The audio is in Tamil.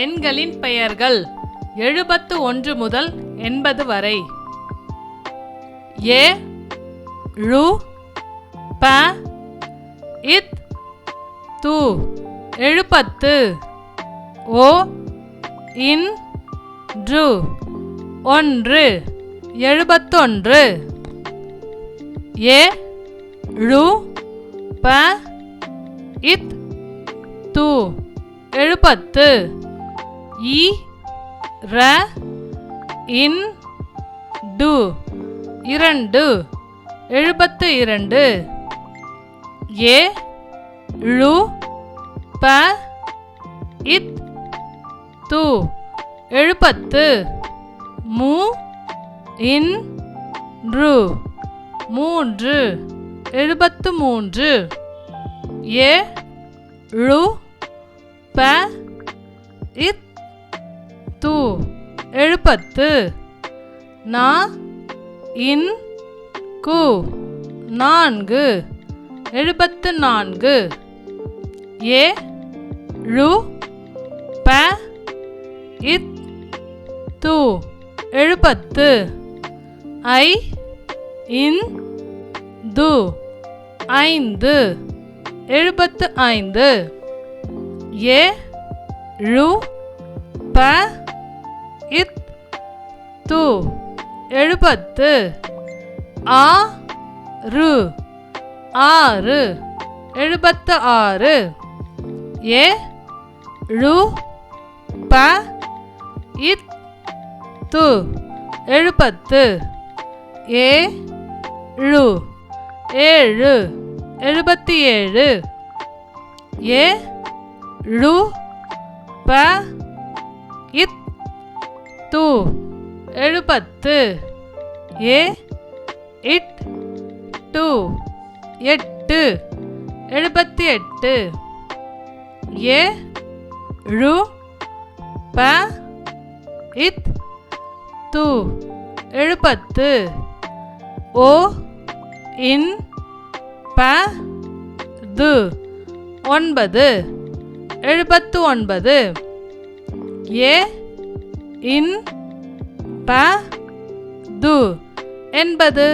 எண்களின் பெயர்கள் 71 முதல் 80 வரை. ஏ ழு ப இத் து 70. ஓ இன் று 1 71. ஏ ழு ப இத் து 70. இ ர இன் டு 2 72. ஏ ழு ப இத் து 70. மு இன் று 3 73. ஏ ழு ப இத் து 70. நா இன் கு 4 74. ஏ ழு ப இத் து 70. ஐ இன் து 5 75. ஏ ழு ப இத் து 70. ஆ ரு 6 76. ஏ ழு ப இத் து 70. ஏ ழு 7 77. ஏ ழு ப இத் து 70. ஏ இட் டு 8 78. ஏ ழு ப இத் து 70. ஓ இன் ப து 9 79. ஏ இன் ப து 80.